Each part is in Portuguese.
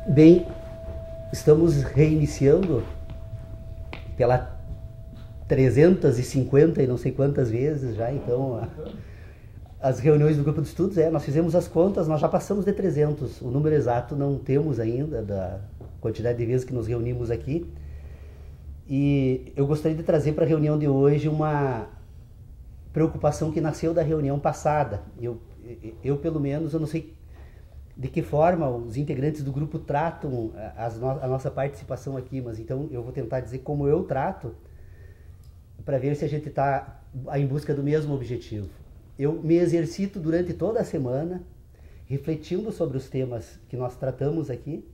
Bem, estamos reiniciando pela 350 e não sei quantas vezes já, então, as reuniões do grupo de estudos, nós fizemos as contas, nós já passamos de 300, o número exato não temos ainda da quantidade de vezes que nos reunimos aqui, e eu gostaria de trazer para a reunião de hoje uma preocupação que nasceu da reunião passada. Eu pelo menos, eu não sei de que forma os integrantes do grupo tratam a nossa participação aqui, mas então eu vou tentar dizer como eu trato, para ver se a gente está em busca do mesmo objetivo. Eu me exercito durante toda a semana, refletindo sobre os temas que nós tratamos aqui,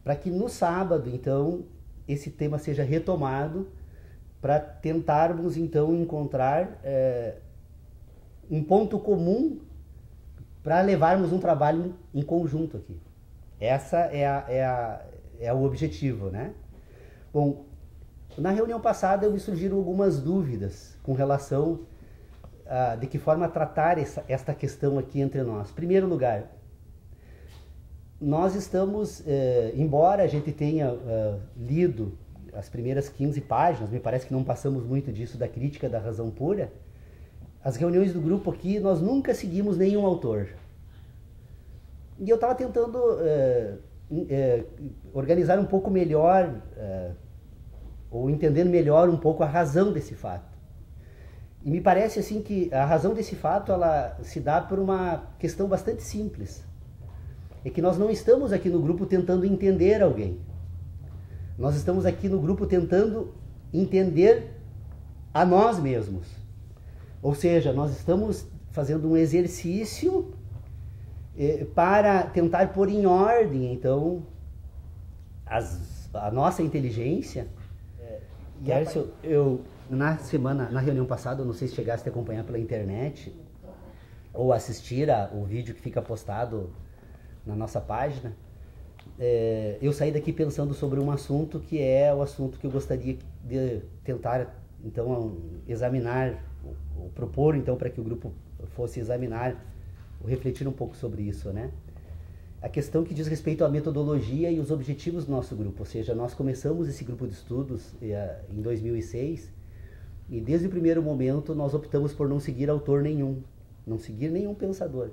para que no sábado, então, esse tema seja retomado, para tentarmos, então, encontrar um ponto comum para levarmos um trabalho em conjunto aqui. Essa é o objetivo, né? Bom, na reunião passada me surgiram algumas dúvidas com relação a de que forma tratar esta questão aqui entre nós. Em primeiro lugar, nós estamos, embora a gente tenha lido as primeiras 15 páginas, me parece que não passamos muito disso da crítica da razão pura, as reuniões do grupo aqui, nós nunca seguimos nenhum autor. E eu estava tentando organizar um pouco melhor, ou entendendo melhor um pouco a razão desse fato. E me parece assim que a razão desse fato, ela se dá por uma questão bastante simples. É que nós não estamos aqui no grupo tentando entender alguém. Nós estamos aqui no grupo tentando entender a nós mesmos. Ou seja, nós estamos fazendo um exercício para tentar pôr em ordem, então, a nossa inteligência. Gerson, na reunião passada, eu não sei se chegaste a acompanhar pela internet ou assistir o vídeo que fica postado na nossa página, eu saí daqui pensando sobre um assunto que é o assunto que eu gostaria de tentar, então, examinar, ou propor, então, para que o grupo fosse examinar, ou refletir um pouco sobre isso, né? A questão que diz respeito à metodologia e os objetivos do nosso grupo, ou seja, nós começamos esse grupo de estudos em 2006 e desde o primeiro momento nós optamos por não seguir autor nenhum, não seguir nenhum pensador.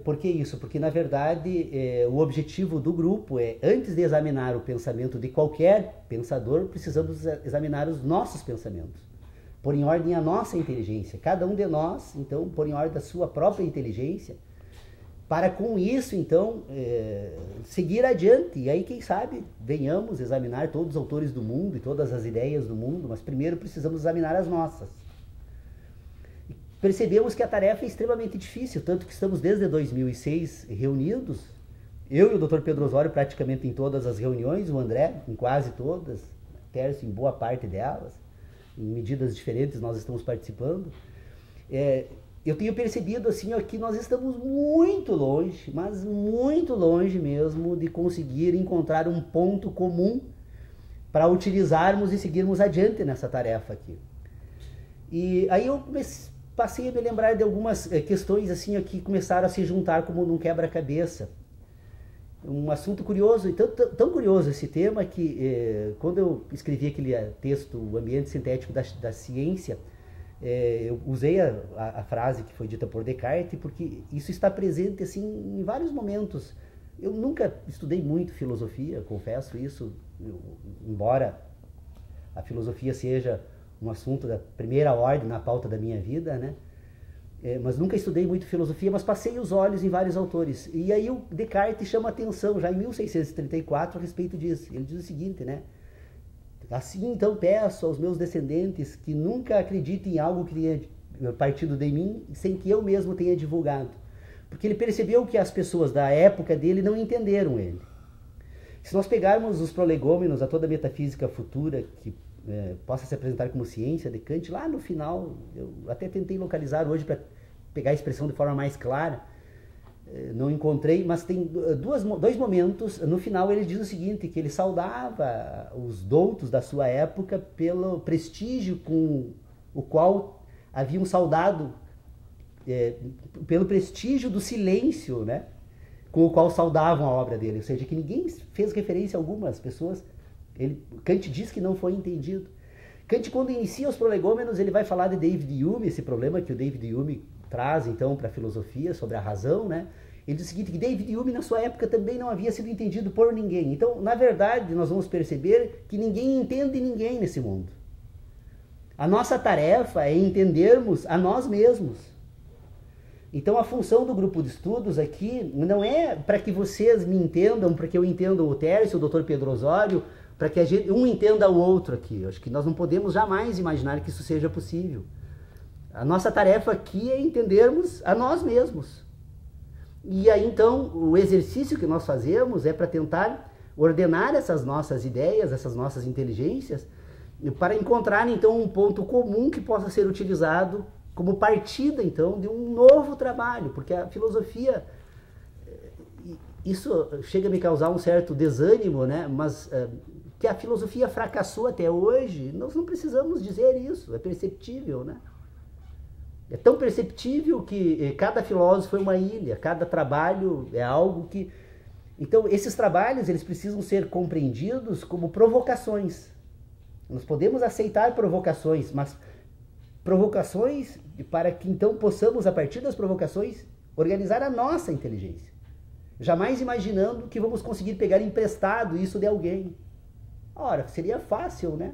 Por que isso? Porque na verdade o objetivo do grupo antes de examinar o pensamento de qualquer pensador, precisamos examinar os nossos pensamentos, pôr em ordem a nossa inteligência, cada um de nós, então, pôr em ordem a sua própria inteligência, para com isso, então, seguir adiante. E aí, quem sabe, venhamos examinar todos os autores do mundo e todas as ideias do mundo, mas primeiro precisamos examinar as nossas. E percebemos que a tarefa é extremamente difícil, tanto que estamos desde 2006 reunidos, eu e o Dr. Pedro Osório praticamente em todas as reuniões, o André em quase todas, o Tércio em boa parte delas, em medidas diferentes nós estamos participando. Eu tenho percebido assim, que nós estamos muito longe, mas muito longe mesmo de conseguir encontrar um ponto comum para utilizarmos e seguirmos adiante nessa tarefa aqui. E aí eu passei a me lembrar de algumas questões assim, que começaram a se juntar como num quebra-cabeça. Um assunto curioso, e tão curioso esse tema que quando eu escrevi aquele texto, O Ambiente Sintético da Ciência, eu usei a frase que foi dita por Descartes, porque isso está presente assim, em vários momentos. Eu nunca estudei muito filosofia, confesso isso, embora a filosofia seja um assunto da primeira ordem na pauta da minha vida, né? Mas nunca estudei muito filosofia, mas passei os olhos em vários autores. E aí o Descartes chama atenção, já em 1634, a respeito disso. Ele diz o seguinte, né? Assim, então, peço aos meus descendentes que nunca acreditem em algo que tenha partido de mim, sem que eu mesmo tenha divulgado. Porque ele percebeu que as pessoas da época dele não entenderam ele. Se nós pegarmos os prolegômenos a toda a metafísica futura, que possa se apresentar como ciência de Kant, lá no final, eu até tentei localizar hoje para pegar a expressão de forma mais clara, não encontrei, mas tem dois momentos. No final ele diz o seguinte, que ele saudava os doutos da sua época pelo prestígio com o qual haviam saudado, pelo prestígio do silêncio, né? com o qual saudavam a obra dele, ou seja, que ninguém fez referência alguma às pessoas. Kant diz que não foi entendido. Kant, quando inicia os prolegômenos, ele vai falar de David Hume, esse problema que o David Hume traz, então, para a filosofia, sobre a razão, né? Ele diz o seguinte, que David Hume, na sua época, também não havia sido entendido por ninguém. Então, na verdade, nós vamos perceber que ninguém entende ninguém nesse mundo. A nossa tarefa é entendermos a nós mesmos. Então, a função do grupo de estudos aqui não é para que vocês me entendam, para que eu entenda o Tércio, o Dr. Pedro Osório, para que um entenda o outro aqui. Eu acho que nós não podemos jamais imaginar que isso seja possível. A nossa tarefa aqui é entendermos a nós mesmos. E aí, então, o exercício que nós fazemos é para tentar ordenar essas nossas ideias, essas nossas inteligências, para encontrar, então, um ponto comum que possa ser utilizado como partida, então, de um novo trabalho. Porque a filosofia, isso chega a me causar um certo desânimo, né? Mas que a filosofia fracassou até hoje, nós não precisamos dizer isso, é perceptível, né? É tão perceptível que cada filósofo é uma ilha, cada trabalho é algo que... Então, esses trabalhos, eles precisam ser compreendidos como provocações. Nós podemos aceitar provocações, mas provocações para que, então, possamos, a partir das provocações, organizar a nossa inteligência. Jamais imaginando que vamos conseguir pegar emprestado isso de alguém. Ora, seria fácil, né?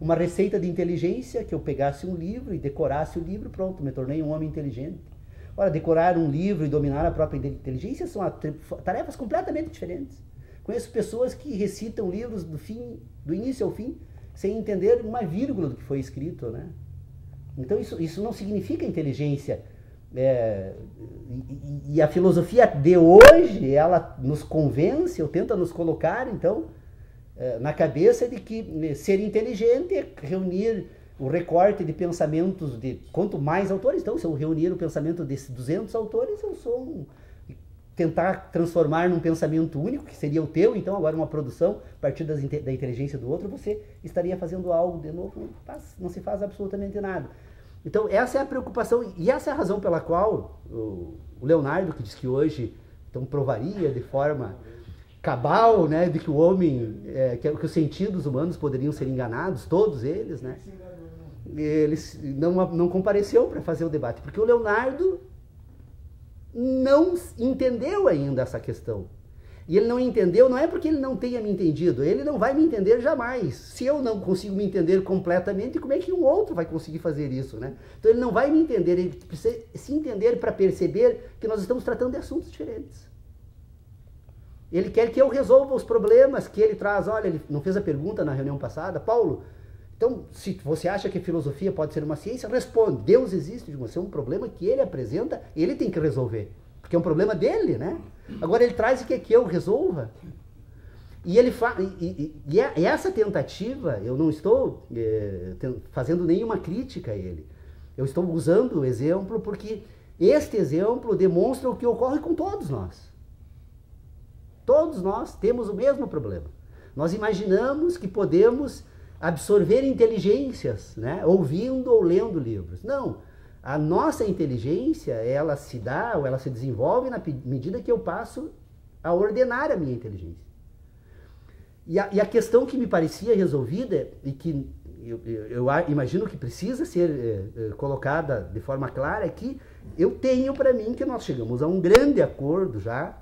Uma receita de inteligência, que eu pegasse um livro e decorasse o livro, pronto, me tornei um homem inteligente. Ora, decorar um livro e dominar a própria inteligência são tarefas completamente diferentes. Conheço pessoas que recitam livros do início ao fim, sem entender uma vírgula do que foi escrito, né? Então isso não significa inteligência. E a filosofia de hoje, ela nos convence, ou tenta nos colocar, então, na cabeça de que ser inteligente é reunir o recorte de pensamentos de quanto mais autores. Então, se eu reunir o pensamento desses 200 autores, eu sou tentar transformar num pensamento único, que seria o teu, então agora uma produção a partir da inteligência do outro, você estaria fazendo algo de novo, não se faz absolutamente nada. Então, essa é a preocupação, e essa é a razão pela qual o Leonardo, que diz que hoje então, provaria de forma cabal, né, de que o homem, que os sentidos humanos poderiam ser enganados, todos eles, né? Eles não compareceu para fazer o debate, porque o Leonardo não entendeu ainda essa questão. E ele não entendeu, não é porque ele não tenha me entendido, ele não vai me entender jamais. Se eu não consigo me entender completamente, como é que um outro vai conseguir fazer isso, né? Então ele não vai me entender, ele precisa se entender para perceber que nós estamos tratando de assuntos diferentes. Ele quer que eu resolva os problemas que ele traz. Olha, ele não fez a pergunta na reunião passada, Paulo, então se você acha que a filosofia pode ser uma ciência, responde, Deus existe, de você é um problema que ele apresenta, ele tem que resolver, porque é um problema dele, né? Agora ele traz e quer que eu resolva. E ele e essa tentativa, eu não estou fazendo nenhuma crítica a ele. Eu estou usando o exemplo porque este exemplo demonstra o que ocorre com todos nós. Todos nós temos o mesmo problema. Nós imaginamos que podemos absorver inteligências, né? Ouvindo ou lendo livros. Não. A nossa inteligência, ela se dá ou ela se desenvolve na medida que eu passo a ordenar a minha inteligência. E a questão que me parecia resolvida e que eu imagino que precisa ser colocada de forma clara é que eu tenho para mim que nós chegamos a um grande acordo já,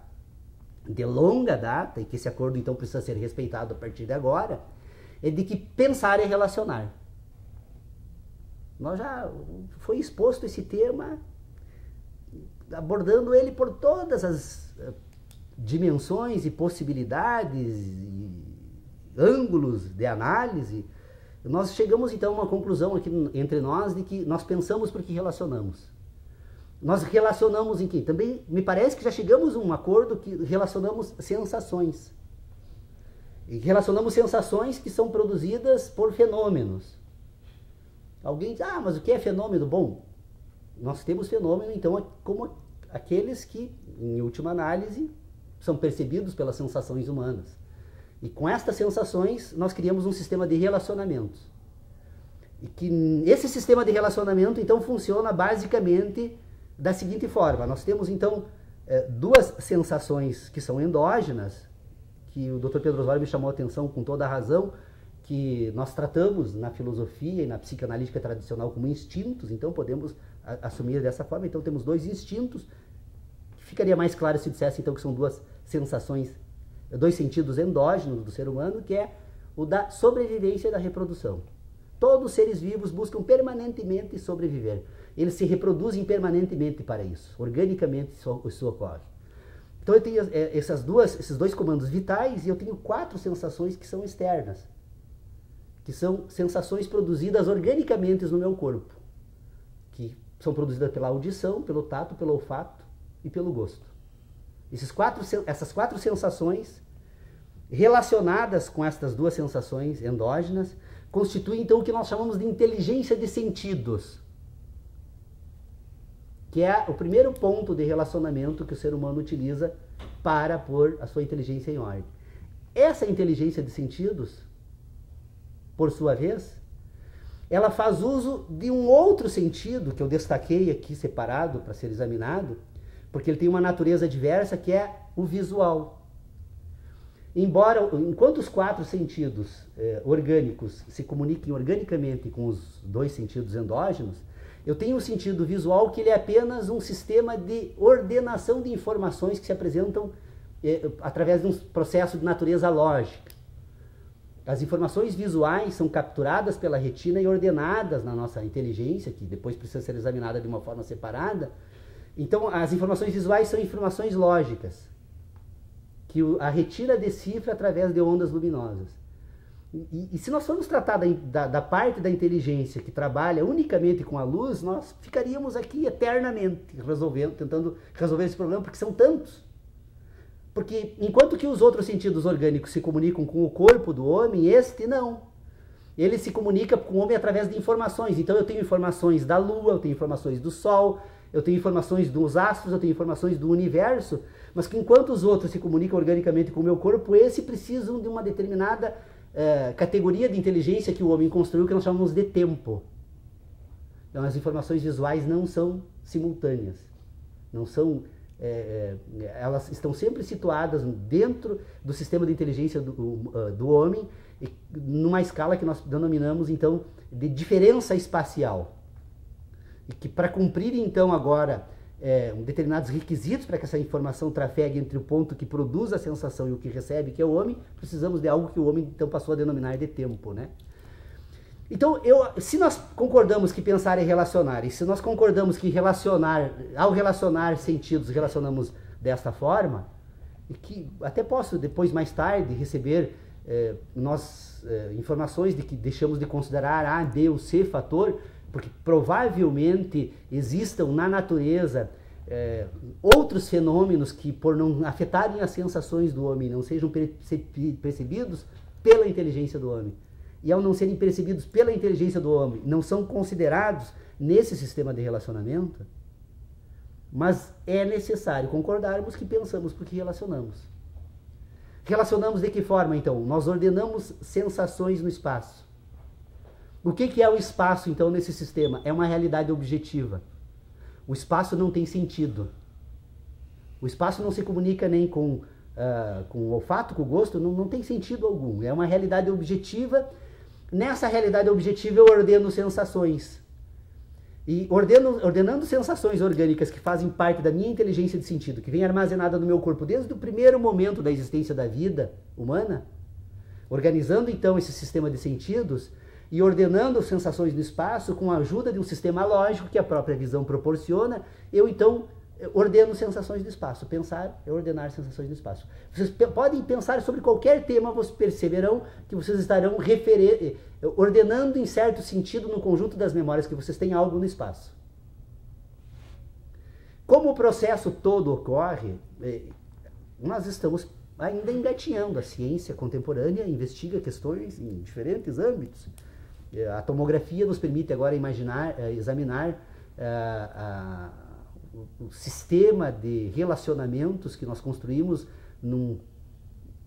de longa data, e que esse acordo então precisa ser respeitado a partir de agora, é de que pensar é relacionar. Nós já foi exposto esse tema, abordando ele por todas as dimensões e possibilidades e ângulos de análise. Nós chegamos então a uma conclusão aqui entre nós de que nós pensamos porque relacionamos. Nós relacionamos em quê? Também me parece que já chegamos a um acordo que relacionamos sensações. E relacionamos sensações que são produzidas por fenômenos. Alguém diz, mas o que é fenômeno? Bom, nós temos fenômeno, então, como aqueles que, em última análise, são percebidos pelas sensações humanas. E com estas sensações, nós criamos um sistema de relacionamentos. E que esse sistema de relacionamento, então, funciona basicamente da seguinte forma. Nós temos, então, duas sensações que são endógenas, que o Dr. Pedro Osório me chamou a atenção com toda a razão, que nós tratamos na filosofia e na psicanalítica tradicional como instintos, então podemos assumir dessa forma. Então temos dois instintos. Ficaria mais claro se dissesse então que são duas sensações, dois sentidos endógenos do ser humano, que é o da sobrevivência e da reprodução. Todos os seres vivos buscam permanentemente sobreviver. Eles se reproduzem permanentemente para isso. Organicamente isso ocorre. Então eu tenho esses dois comandos vitais e eu tenho 4 sensações que são externas, que são sensações produzidas organicamente no meu corpo, que são produzidas pela audição, pelo tato, pelo olfato e pelo gosto. Essas 4 sensações, relacionadas com estas duas sensações endógenas, constituem então o que nós chamamos de inteligência de sentidos, que é o primeiro ponto de relacionamento que o ser humano utiliza para pôr a sua inteligência em ordem. Essa inteligência de sentidos, por sua vez, ela faz uso de um outro sentido que eu destaquei aqui separado para ser examinado, porque ele tem uma natureza diversa, que é o visual. Enquanto os 4 sentidos orgânicos se comuniquem organicamente com os 2 sentidos endógenos, eu tenho o sentido visual, que ele é apenas um sistema de ordenação de informações que se apresentam através de um processo de natureza lógica. As informações visuais são capturadas pela retina e ordenadas na nossa inteligência, que depois precisa ser examinada de uma forma separada. Então, as informações visuais são informações lógicas, que a retina decifra através de ondas luminosas. E se nós formos tratar da parte da inteligência que trabalha unicamente com a luz, nós ficaríamos aqui eternamente tentando resolver esse problema, porque são tantos. Porque enquanto que os outros sentidos orgânicos se comunicam com o corpo do homem, este não. Ele se comunica com o homem através de informações. Então eu tenho informações da lua, eu tenho informações do sol, eu tenho informações dos astros, eu tenho informações do universo, mas que enquanto os outros se comunicam organicamente com o meu corpo, esses precisam de uma determinada categoria de inteligência que o homem construiu, que nós chamamos de tempo. Então as informações visuais não são simultâneas, não são, elas estão sempre situadas dentro do sistema de inteligência do homem, numa escala que nós denominamos então de diferença espacial. E que para cumprir então agora determinados requisitos para que essa informação trafegue entre o ponto que produz a sensação e o que recebe, que é o homem, precisamos de algo que o homem então passou a denominar de tempo, né? Então, se nós concordamos que pensar é relacionar, e se nós concordamos que ao relacionar sentidos, relacionamos desta forma, e que até posso depois, mais tarde, receber informações de que deixamos de considerar A, B ou C fator, porque provavelmente existam na natureza outros fenômenos que, por não afetarem as sensações do homem, não sejam percebidos pela inteligência do homem. E ao não serem percebidos pela inteligência do homem, não são considerados nesse sistema de relacionamento, mas é necessário concordarmos que pensamos porque relacionamos. Relacionamos de que forma, então? Nós ordenamos sensações no espaço. O que é o espaço, então, nesse sistema? É uma realidade objetiva. O espaço não tem sentido. O espaço não se comunica nem com o olfato, com o gosto, não tem sentido algum. É uma realidade objetiva. Nessa realidade objetiva eu ordeno sensações. E ordenando sensações orgânicas que fazem parte da minha inteligência de sentido, que vem armazenada no meu corpo desde o primeiro momento da existência da vida humana, organizando então esse sistema de sentidos e ordenando sensações no espaço com a ajuda de um sistema lógico que a própria visão proporciona, eu então ordeno sensações do espaço. Pensar é ordenar sensações do espaço. Vocês podem pensar sobre qualquer tema, vocês perceberão que vocês estarão ordenando em certo sentido no conjunto das memórias que vocês têm algo no espaço. Como o processo todo ocorre, nós estamos ainda engatinhando. A ciência contemporânea investiga questões em diferentes âmbitos. A tomografia nos permite agora examinar o sistema de relacionamentos que nós construímos num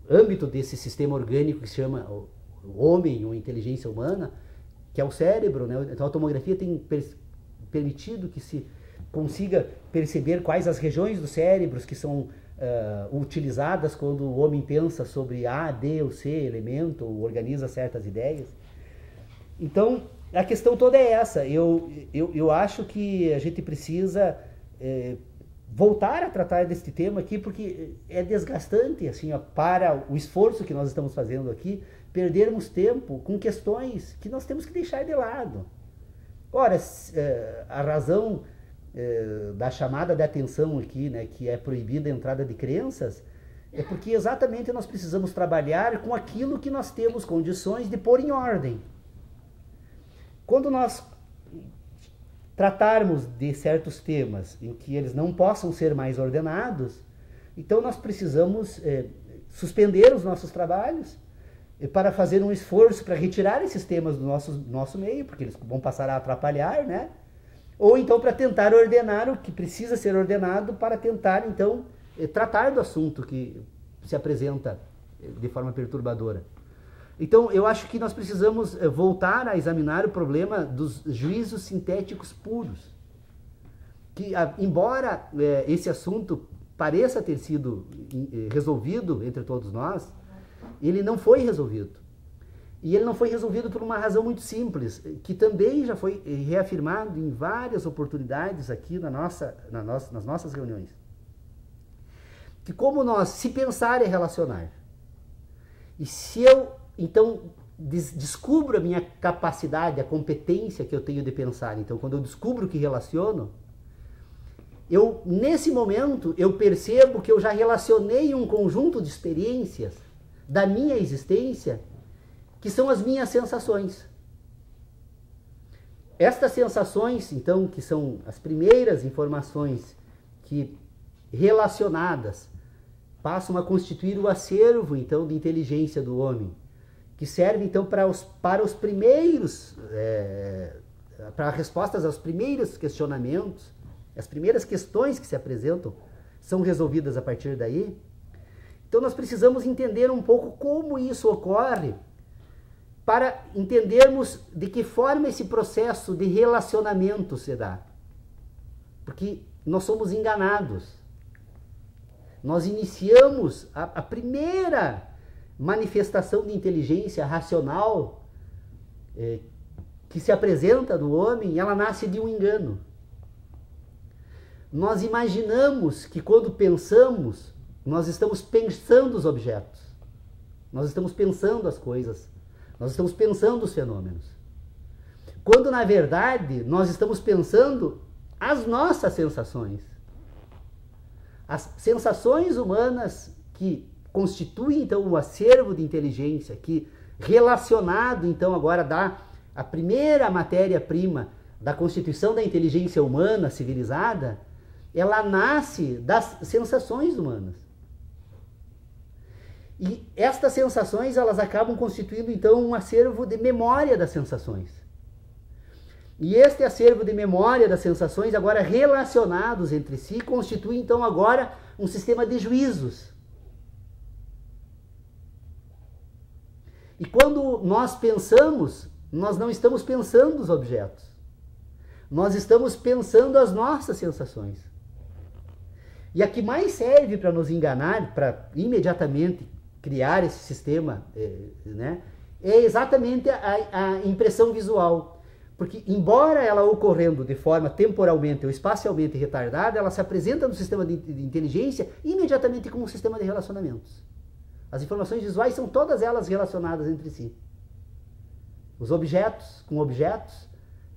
âmbito desse sistema orgânico que se chama o homem, ou inteligência humana, que é o cérebro, né? Então a tomografia tem permitido que se consiga perceber quais as regiões dos cérebros que são utilizadas quando o homem pensa sobre A, B ou C elemento, ou organiza certas ideias. Então, a questão toda é essa. Eu acho que a gente precisa voltar a tratar deste tema aqui, porque é desgastante, assim, ó, para o esforço que nós estamos fazendo aqui, perdermos tempo com questões que nós temos que deixar de lado. Ora, a razão da chamada de atenção aqui, né, que é proibida a entrada de crenças, é porque exatamente nós precisamos trabalhar com aquilo que nós temos condições de pôr em ordem. Quando nós tratarmos de certos temas em que eles não possam ser mais ordenados, então nós precisamos suspender os nossos trabalhos para fazer um esforço para retirar esses temas do nosso meio, porque eles vão passar a atrapalhar, né? Ou então para tentar ordenar o que precisa ser ordenado, para tentar então tratar do assunto que se apresenta de forma perturbadora. Então eu acho que nós precisamos voltar a examinar o problema dos juízos sintéticos puros, que embora esse assunto pareça ter sido resolvido entre todos nós, ele não foi resolvido. E ele não foi resolvido por uma razão muito simples, que também já foi reafirmado em várias oportunidades aqui nas nossas reuniões. Que como nós, se pensar é relacionar, e se eu, então, descubro a minha capacidade, a competência que eu tenho de pensar, então quando eu descubro que relaciono, nesse momento, eu percebo que eu já relacionei um conjunto de experiências da minha existência, que são as minhas sensações. Estas sensações, então, que são as primeiras informações que, relacionadas, passam a constituir o acervo, então, de inteligência do homem, que serve, então, para os primeiros, para respostas aos primeiros questionamentos, as primeiras questões que se apresentam são resolvidas a partir daí. Então, nós precisamos entender um pouco como isso ocorre, para entendermos de que forma esse processo de relacionamento se dá. Porque nós somos enganados. Nós iniciamos a primeira manifestação de inteligência racional que se apresenta do homem, ela nasce de um engano. Nós imaginamos que quando pensamos, nós estamos pensando os objetos. Nós estamos pensando as coisas. Nós estamos pensando os fenômenos. Quando, na verdade, nós estamos pensando as nossas sensações. As sensações humanas que constituem, então, o acervo de inteligência, que relacionado, então, agora dá a primeira matéria-prima da constituição da inteligência humana civilizada, ela nasce das sensações humanas. E estas sensações, elas acabam constituindo, então, um acervo de memória das sensações. E este acervo de memória das sensações, agora relacionados entre si, constitui, então, agora um sistema de juízos. E quando nós pensamos, nós não estamos pensando os objetos. Nós estamos pensando as nossas sensações. E a que mais serve para nos enganar, para imediatamente criar esse sistema, né, é exatamente a impressão visual. Porque, embora ela ocorrendo de forma temporalmente ou espacialmente retardada, ela se apresenta no sistema de inteligência imediatamente como um sistema de relacionamentos. As informações visuais são todas elas relacionadas entre si. Os objetos com objetos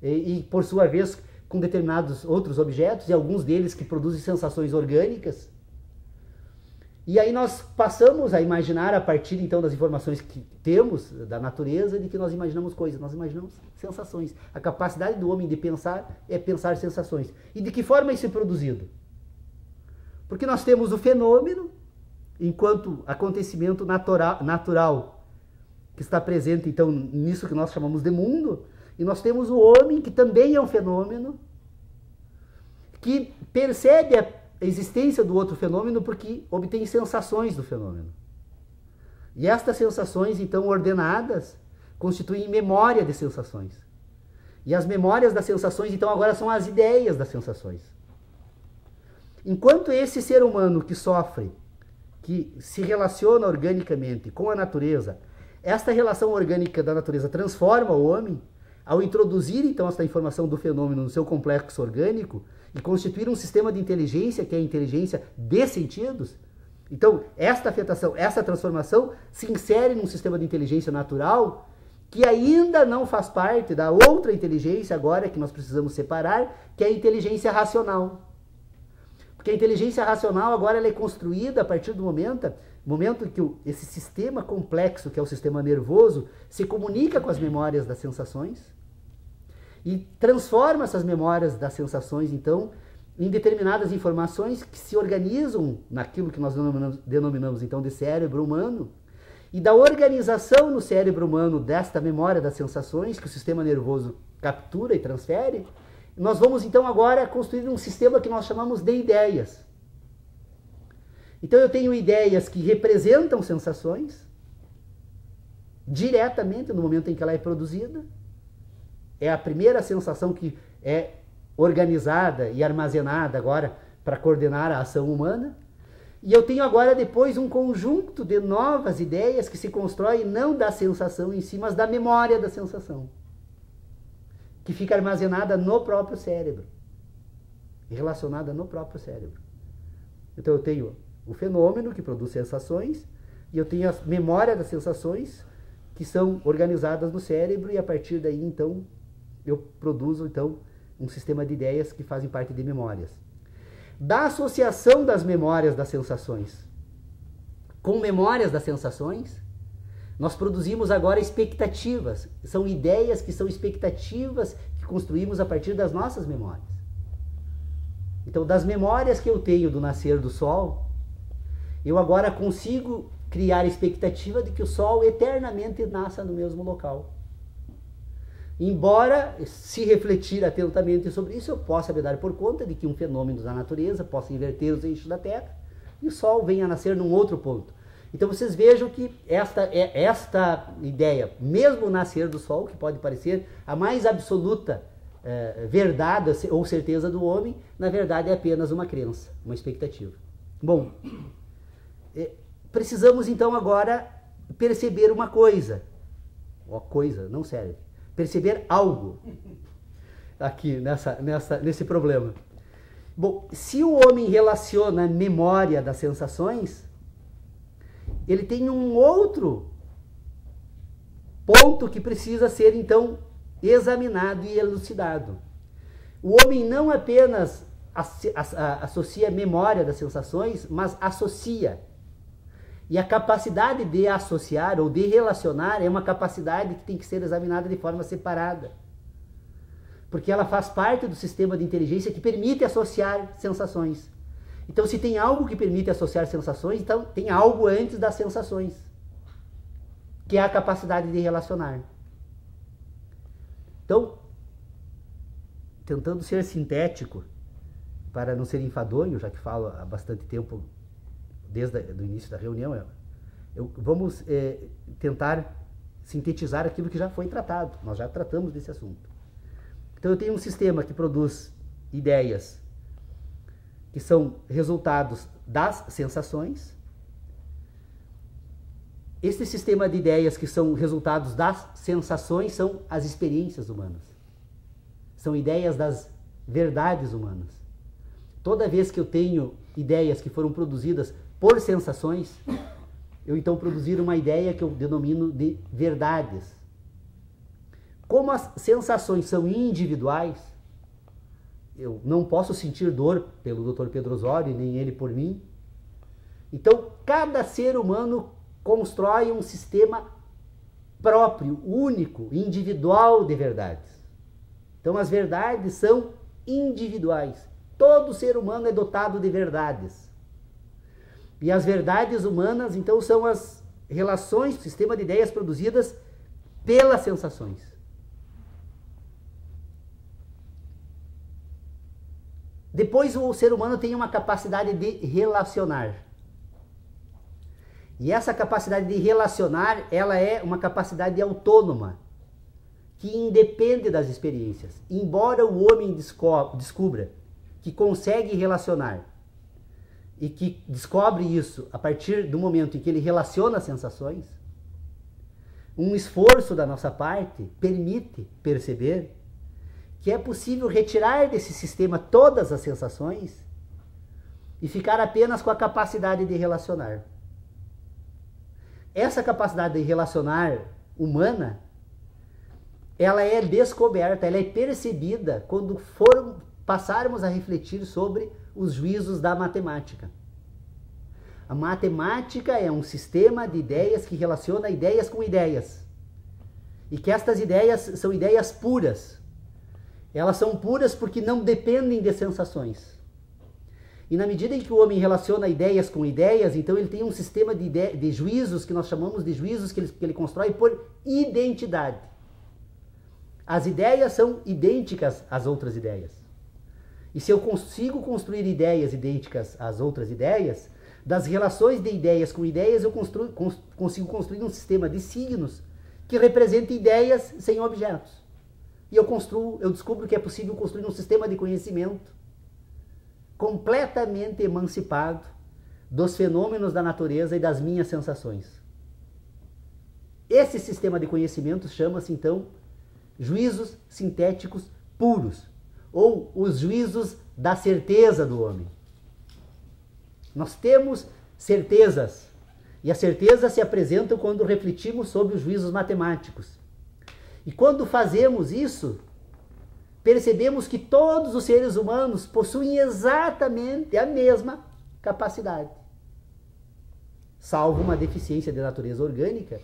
e por sua vez, com determinados outros objetos, e alguns deles que produzem sensações orgânicas. E aí nós passamos a imaginar, a partir então das informações que temos da natureza, de que nós imaginamos coisas, nós imaginamos sensações. A capacidade do homem de pensar é pensar sensações. E de que forma isso é produzido? Porque nós temos o fenômeno, enquanto acontecimento natural, que está presente então nisso que nós chamamos de mundo, e nós temos o homem, que também é um fenômeno, que percebe a existência do outro fenômeno porque obtém sensações do fenômeno. E estas sensações, então, ordenadas, constituem memória de sensações. E as memórias das sensações, então, agora são as ideias das sensações. Enquanto esse ser humano que sofre, que se relaciona organicamente com a natureza, esta relação orgânica da natureza transforma o homem, ao introduzir então esta informação do fenômeno no seu complexo orgânico e constituir um sistema de inteligência, que é a inteligência de sentidos, então esta afetação, essa transformação se insere num sistema de inteligência natural que ainda não faz parte da outra inteligência agora que nós precisamos separar, que é a inteligência racional. Porque a inteligência racional agora ela é construída a partir do momento que esse sistema complexo, que é o sistema nervoso, se comunica com as memórias das sensações e transforma essas memórias das sensações, então, em determinadas informações que se organizam naquilo que nós denominamos então de cérebro humano, e da organização no cérebro humano desta memória das sensações que o sistema nervoso captura e transfere, nós vamos então agora construir um sistema que nós chamamos de ideias. Então eu tenho ideias que representam sensações diretamente no momento em que ela é produzida. É a primeira sensação que é organizada e armazenada agora para coordenar a ação humana. E eu tenho agora depois um conjunto de novas ideias que se constrói não da sensação em si, mas da memória da sensação, que fica armazenada no próprio cérebro, relacionada no próprio cérebro. Então eu tenho o fenômeno que produz sensações e eu tenho a memória das sensações que são organizadas no cérebro e a partir daí então eu produzo então um sistema de ideias que fazem parte de memórias. Da associação das memórias das sensações com memórias das sensações, nós produzimos agora expectativas. São ideias que são expectativas que construímos a partir das nossas memórias. Então, das memórias que eu tenho do nascer do sol, eu agora consigo criar a expectativa de que o sol eternamente nasça no mesmo local. Embora, se refletir atentamente sobre isso, eu possa me dar por conta de que um fenômeno da natureza possa inverter os eixos da Terra e o sol venha a nascer num outro ponto. Então vocês vejam que esta ideia, mesmo o nascer do sol, que pode parecer a mais absoluta verdade ou certeza do homem, na verdade é apenas uma crença, uma expectativa. Bom, precisamos então agora perceber uma coisa. Coisa não serve. Perceber algo aqui nesse problema. Bom, se o homem relaciona a memória das sensações, ele tem um outro ponto que precisa ser, então, examinado e elucidado. O homem não apenas associa a memória das sensações, mas associa. E a capacidade de associar ou de relacionar é uma capacidade que tem que ser examinada de forma separada. Porque ela faz parte do sistema de inteligência que permite associar sensações. Então, se tem algo que permite associar sensações, então tem algo antes das sensações, que é a capacidade de relacionar. Então, tentando ser sintético, para não ser enfadonho, já que falo há bastante tempo, desde o início da reunião, vamos tentar sintetizar aquilo que já foi tratado. Nós já tratamos desse assunto. Então, eu tenho um sistema que produz ideias que são resultados das sensações. Este sistema de ideias que são resultados das sensações são as experiências humanas. São ideias das verdades humanas. Toda vez que eu tenho ideias que foram produzidas por sensações, eu então produzir uma ideia que eu denomino de verdades. Como as sensações são individuais, eu não posso sentir dor pelo Dr. Pedro Osório, nem ele por mim. Então, cada ser humano constrói um sistema próprio, único, individual de verdades. Então, as verdades são individuais. Todo ser humano é dotado de verdades. E as verdades humanas, então, são as relações, o sistema de ideias produzidas pelas sensações. Depois o ser humano tem uma capacidade de relacionar. E essa capacidade de relacionar, ela é uma capacidade autônoma, que independe das experiências. Embora o homem descubra que consegue relacionar e que descobre isso a partir do momento em que ele relaciona as sensações, um esforço da nossa parte permite perceber que é possível retirar desse sistema todas as sensações e ficar apenas com a capacidade de relacionar. Essa capacidade de relacionar humana, ela é descoberta, ela é percebida quando passarmos a refletir sobre os juízos da matemática. A matemática é um sistema de ideias que relaciona ideias com ideias. E que estas ideias são ideias puras. Elas são puras porque não dependem de sensações. E na medida em que o homem relaciona ideias com ideias, então ele tem um sistema de juízos que nós chamamos de juízos que ele constrói por identidade. As ideias são idênticas às outras ideias. E se eu consigo construir ideias idênticas às outras ideias, das relações de ideias com ideias, eu consigo construir um sistema de signos que representa ideias sem objetos. E eu descubro que é possível construir um sistema de conhecimento completamente emancipado dos fenômenos da natureza e das minhas sensações. Esse sistema de conhecimento chama-se, então, juízos sintéticos puros, ou os juízos da certeza do homem. Nós temos certezas, e as certezas se apresentam quando refletimos sobre os juízos matemáticos. E quando fazemos isso, percebemos que todos os seres humanos possuem exatamente a mesma capacidade. Salvo uma deficiência de natureza orgânica,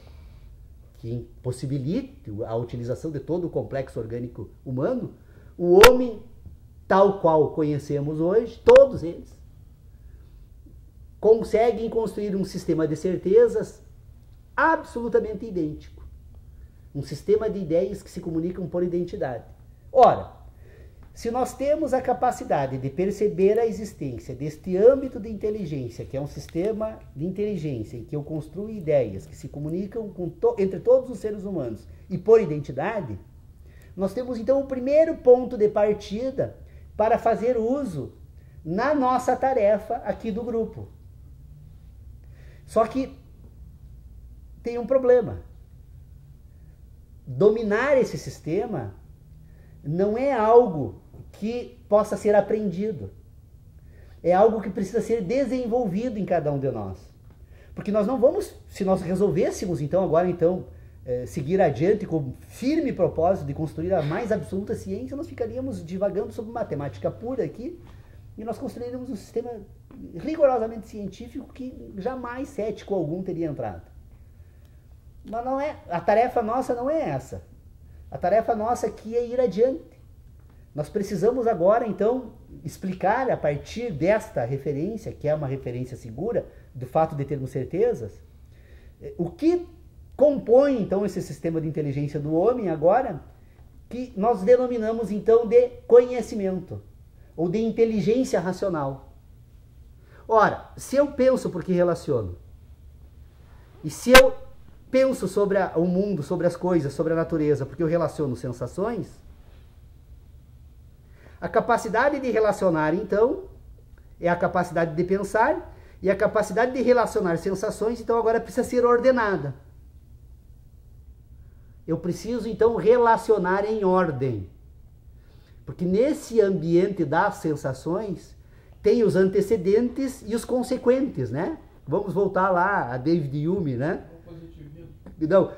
que impossibilite a utilização de todo o complexo orgânico humano, o homem, tal qual conhecemos hoje, todos eles, conseguem construir um sistema de certezas absolutamente idêntico. Um sistema de ideias que se comunicam por identidade. Ora, se nós temos a capacidade de perceber a existência deste âmbito de inteligência, que é um sistema de inteligência em que eu construo ideias que se comunicam entre todos os seres humanos e por identidade, nós temos então o primeiro ponto de partida para fazer uso na nossa tarefa aqui do grupo. Só que tem um problema. Dominar esse sistema não é algo que possa ser aprendido. É algo que precisa ser desenvolvido em cada um de nós. Porque nós não vamos, se nós resolvêssemos seguir adiante com firme propósito de construir a mais absoluta ciência, nós ficaríamos divagando sobre matemática pura aqui e nós construiríamos um sistema rigorosamente científico que jamais cético algum teria entrado. Mas não é, a tarefa nossa não é essa. A tarefa nossa aqui é ir adiante. Nós precisamos agora, então, explicar a partir desta referência, que é uma referência segura, do fato de termos certezas, o que compõe, então, esse sistema de inteligência do homem agora, que nós denominamos, então, de conhecimento, ou de inteligência racional. Ora, se eu penso porque relaciono, e se eu penso sobre o mundo, sobre as coisas, sobre a natureza, porque eu relaciono sensações, a capacidade de relacionar, então, é a capacidade de pensar, e a capacidade de relacionar sensações, então, agora precisa ser ordenada. Eu preciso, então, relacionar em ordem. Porque nesse ambiente das sensações, tem os antecedentes e os consequentes, né? Vamos voltar lá a David Hume, né? Não,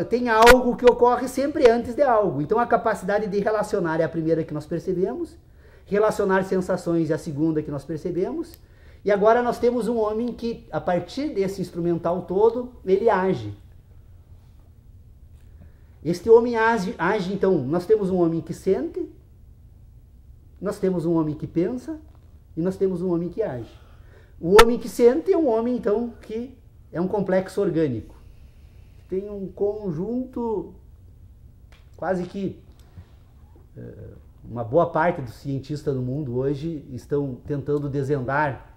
tem algo que ocorre sempre antes de algo. Então a capacidade de relacionar é a primeira que nós percebemos, relacionar sensações é a segunda que nós percebemos, e agora nós temos um homem que, a partir desse instrumental todo, ele age. Este homem age, então, nós temos um homem que sente, nós temos um homem que pensa, e nós temos um homem que age. O homem que sente é um homem, então, que é um complexo orgânico. Tem um conjunto, quase que uma boa parte dos cientistas do mundo hoje estão tentando desvendar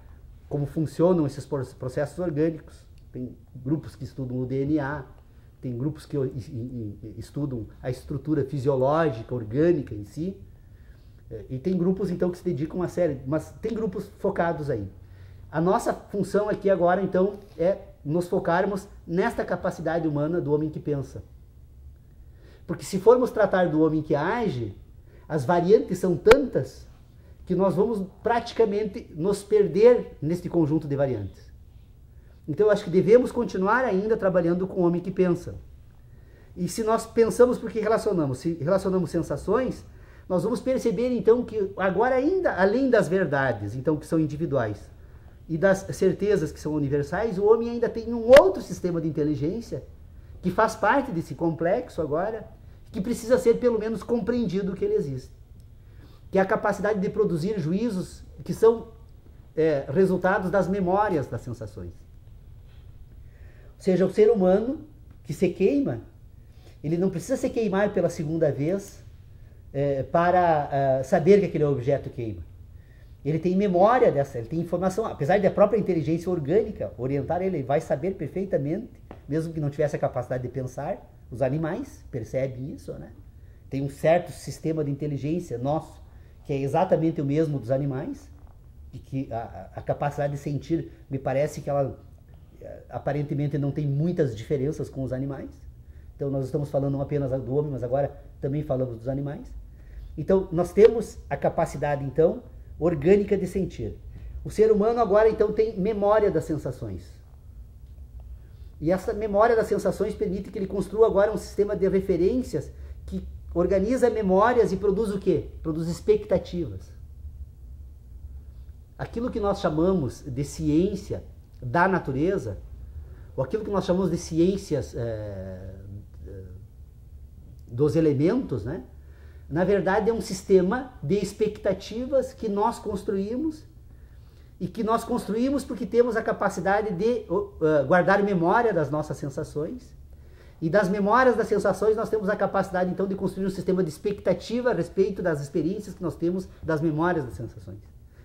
como funcionam esses processos orgânicos. Tem grupos que estudam o DNA, tem grupos que estudam a estrutura fisiológica, orgânica em si, e tem grupos então que se dedicam a uma série, mas tem grupos focados aí. A nossa função aqui agora, então, é nos focarmos nesta capacidade humana do homem que pensa. Porque se formos tratar do homem que age, as variantes são tantas que nós vamos praticamente nos perder neste conjunto de variantes. Então eu acho que devemos continuar ainda trabalhando com o homem que pensa. E se nós pensamos porque relacionamos, se relacionamos sensações, nós vamos perceber então que agora ainda, além das verdades, então que são individuais, e das certezas que são universais, o homem ainda tem um outro sistema de inteligência que faz parte desse complexo agora, que precisa ser pelo menos compreendido que ele existe. Que é a capacidade de produzir juízos que são resultados das memórias das sensações. Ou seja, o ser humano que se queima, ele não precisa se queimar pela segunda vez para saber que aquele objeto queima. Ele tem memória dessa, ele tem informação, apesar da própria inteligência orgânica orientar ele vai saber perfeitamente, mesmo que não tivesse a capacidade de pensar. Os animais percebem isso, né? Tem um certo sistema de inteligência nosso, que é exatamente o mesmo dos animais, e que a capacidade de sentir, me parece que ela aparentemente não tem muitas diferenças com os animais. Então nós estamos falando não apenas do homem, mas agora também falamos dos animais. Então nós temos a capacidade, então, orgânica de sentir. O ser humano agora, então, tem memória das sensações. E essa memória das sensações permite que ele construa agora um sistema de referências que organiza memórias e produz o quê? Produz expectativas. Aquilo que nós chamamos de ciência da natureza, ou aquilo que nós chamamos de ciências dos elementos, né? Na verdade é um sistema de expectativas que nós construímos, e que nós construímos porque temos a capacidade de guardar memória das nossas sensações, e das memórias das sensações nós temos a capacidade então de construir um sistema de expectativa a respeito das experiências que nós temos das memórias das sensações.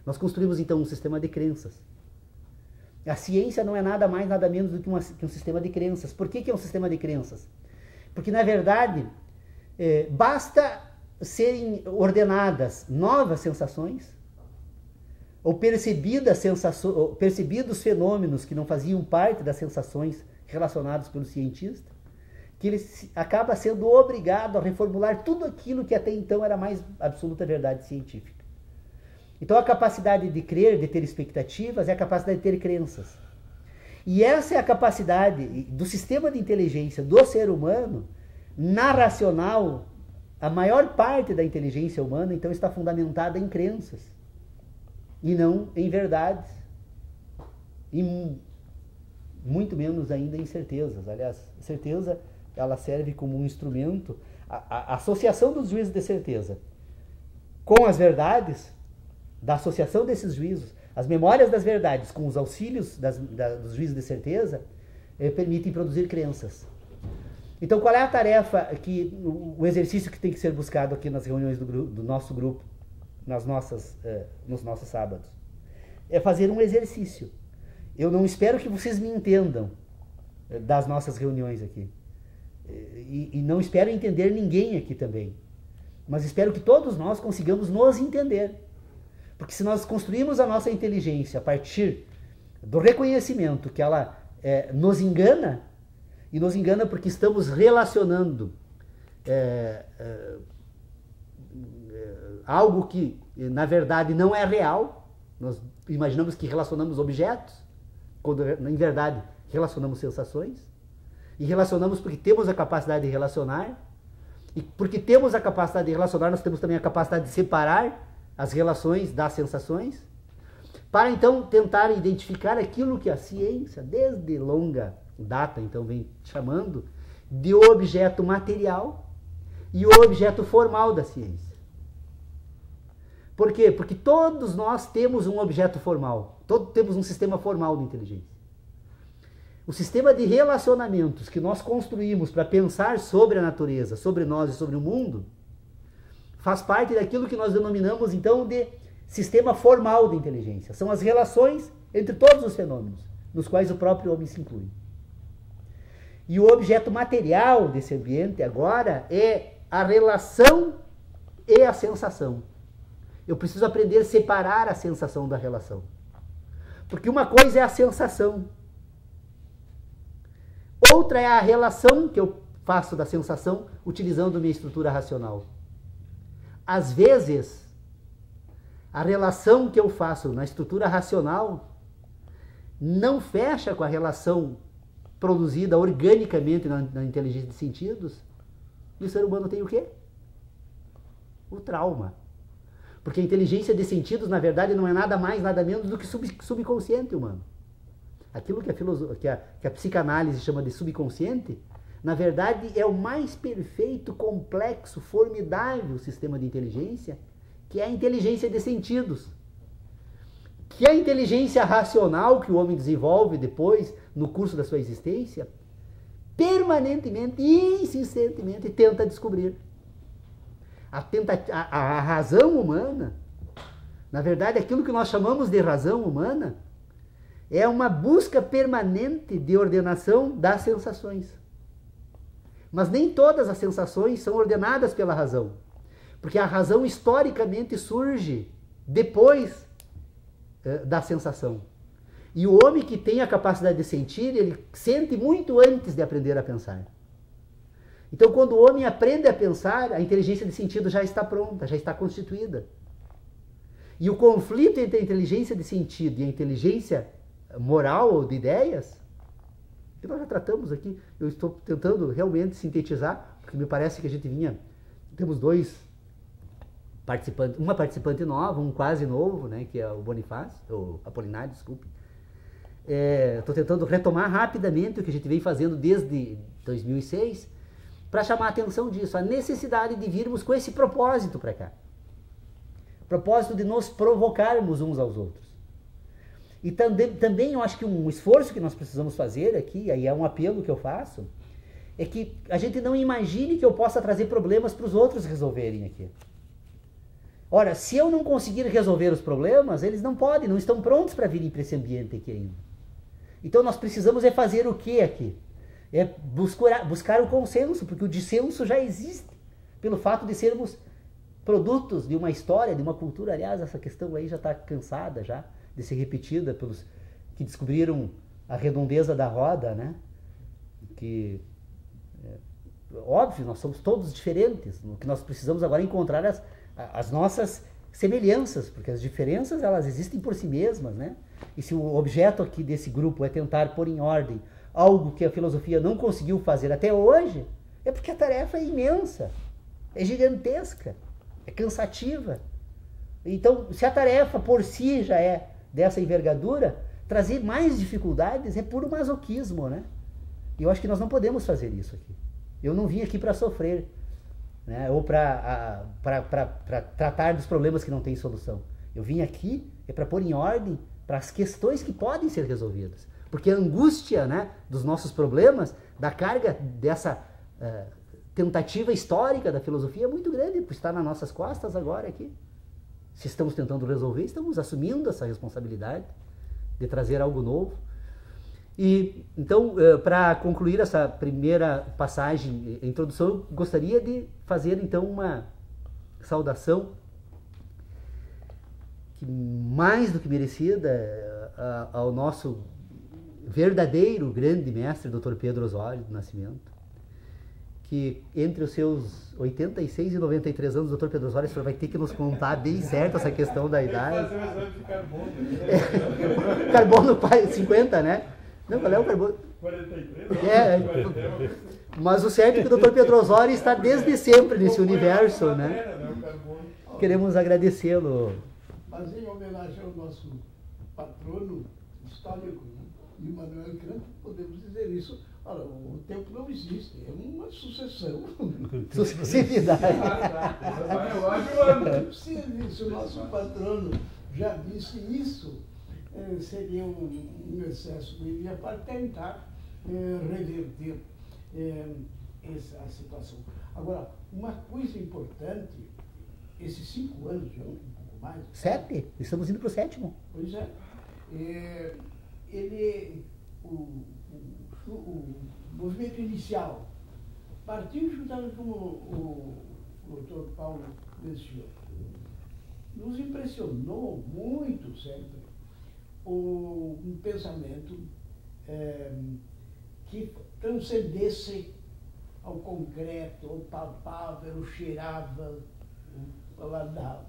Nós construímos então um sistema de crenças. A ciência não é nada mais, nada menos do que um sistema de crenças. Por que é um sistema de crenças? Porque na verdade basta serem ordenadas novas sensações, ou percebidos fenômenos que não faziam parte das sensações relacionadas pelo cientista, que ele acaba sendo obrigado a reformular tudo aquilo que até então era mais absoluta verdade científica. Então a capacidade de crer, de ter expectativas, é a capacidade de ter crenças. E essa é a capacidade do sistema de inteligência do ser humano, na racional. A maior parte da inteligência humana, então, está fundamentada em crenças e não em verdades, e muito menos ainda em certezas. Aliás, a certeza, ela serve como um instrumento, a associação dos juízos de certeza com as verdades, da associação desses juízos, as memórias das verdades com os auxílios dos juízos de certeza, permitem produzir crenças. Então, qual é a tarefa, o exercício que tem que ser buscado aqui nas reuniões do nosso grupo, nos nossos sábados? É fazer um exercício. Eu não espero que vocês me entendam das nossas reuniões aqui. E não espero entender ninguém aqui também. Mas espero que todos nós consigamos nos entender. Porque se nós construímos a nossa inteligência a partir do reconhecimento que ela nos engana, e nos engana porque estamos relacionando algo que, na verdade, não é real. Nós imaginamos que relacionamos objetos, quando, em verdade, relacionamos sensações. E relacionamos porque temos a capacidade de relacionar. E porque temos a capacidade de relacionar, nós temos também a capacidade de separar as relações das sensações, para então tentar identificar aquilo que a ciência, desde longa data, então, vem chamando de objeto material e o objeto formal da ciência. Por quê? Porque todos nós temos um objeto formal, todos temos um sistema formal de inteligência. O sistema de relacionamentos que nós construímos para pensar sobre a natureza, sobre nós e sobre o mundo, faz parte daquilo que nós denominamos, então, de sistema formal de inteligência. São as relações entre todos os fenômenos, nos quais o próprio homem se inclui. E o objeto material desse ambiente agora é a relação e a sensação. Eu preciso aprender a separar a sensação da relação. Porque uma coisa é a sensação. Outra é a relação que eu faço da sensação utilizando minha estrutura racional. Às vezes, a relação que eu faço na estrutura racional não fecha com a relação produzida organicamente na inteligência de sentidos. E o ser humano tem o quê? O trauma. Porque a inteligência de sentidos, na verdade, não é nada mais, nada menos do que subconsciente humano. Aquilo que a psicanálise chama de subconsciente, na verdade, é o mais perfeito, complexo, formidável sistema de inteligência, que é a inteligência de sentidos. Que é a inteligência racional que o homem desenvolve depois, no curso da sua existência, permanentemente e insistentemente tenta descobrir. A razão humana, na verdade, aquilo que nós chamamos de razão humana, é uma busca permanente de ordenação das sensações. Mas nem todas as sensações são ordenadas pela razão. Porque a razão historicamente surge depois da sensação. E o homem que tem a capacidade de sentir, ele sente muito antes de aprender a pensar. Então, quando o homem aprende a pensar, a inteligência de sentido já está pronta, já está constituída. E o conflito entre a inteligência de sentido e a inteligência moral ou de ideias, que nós já tratamos aqui, eu estou tentando realmente sintetizar, porque me parece que a gente temos dois participantes, uma participante nova, um quase novo, né, que é o Bonifácio, ou Apolinário, desculpe. Estou tentando retomar rapidamente o que a gente vem fazendo desde 2006, para chamar a atenção disso, a necessidade de virmos com esse propósito para cá. Propósito de nos provocarmos uns aos outros. E também eu acho que um esforço que nós precisamos fazer aqui, aí é um apelo que eu faço, é que a gente não imagine que eu possa trazer problemas para os outros resolverem aqui. Ora, se eu não conseguir resolver os problemas, eles não estão prontos para virem para esse ambiente aqui ainda. Então nós precisamos fazer o que aqui? É buscar o consenso, porque o dissenso já existe, pelo fato de sermos produtos de uma história, de uma cultura. Aliás, essa questão aí já está cansada já de ser repetida pelos que descobriram a redondeza da roda, né? Que, óbvio, nós somos todos diferentes. O que nós precisamos agora é encontrar as nossas semelhanças, porque as diferenças, elas existem por si mesmas, né? E se o objeto aqui desse grupo é tentar pôr em ordem algo que a filosofia não conseguiu fazer até hoje, é porque a tarefa é imensa, é gigantesca, é cansativa. Então, se a tarefa por si já é dessa envergadura, trazer mais dificuldades é puro masoquismo, né? E eu acho que nós não podemos fazer isso aqui. Eu não vim aqui para sofrer, né? Ou para tratar dos problemas que não têm solução. Eu vim aqui para pôr em ordem para as questões que podem ser resolvidas. Porque a angústia, né, dos nossos problemas, da carga dessa tentativa histórica da filosofia é muito grande, por estar nas nossas costas agora aqui. Se estamos tentando resolver, estamos assumindo essa responsabilidade de trazer algo novo. E então, para concluir essa primeira passagem, introdução, eu gostaria de fazer então uma saudação que mais do que merecida ao nosso verdadeiro grande mestre, Dr. Pedro Osório do Nascimento, que entre os seus 86 e 93 anos, o Dr. Pedro Osório vai ter que nos contar bem certo essa questão da idade. Fazer um exame de carbono. Carbono 50, né? Não, qual é o carbono? 43? Mas o certo é que o Dr. Pedro Osório está desde sempre nesse universo, né? Queremos agradecê-lo. Mas em homenagem ao nosso patrono histórico, né, Immanuel Kant, podemos dizer isso. Olha, o tempo não existe, é uma sucessão. Sucessividade. Se o nosso patrono já disse isso, seria um excesso de minha parte tentar reverter essa situação. Agora, uma coisa importante, esses 5 anos, já um pouco mais... 7? Estamos indo para o 7º. Pois é. O movimento inicial partiu justamente como o Dr. Paulo mencionou. Nos impressionou muito sempre um pensamento que transcendesse ao concreto, ao palpável, ao cheirável, ao paladava.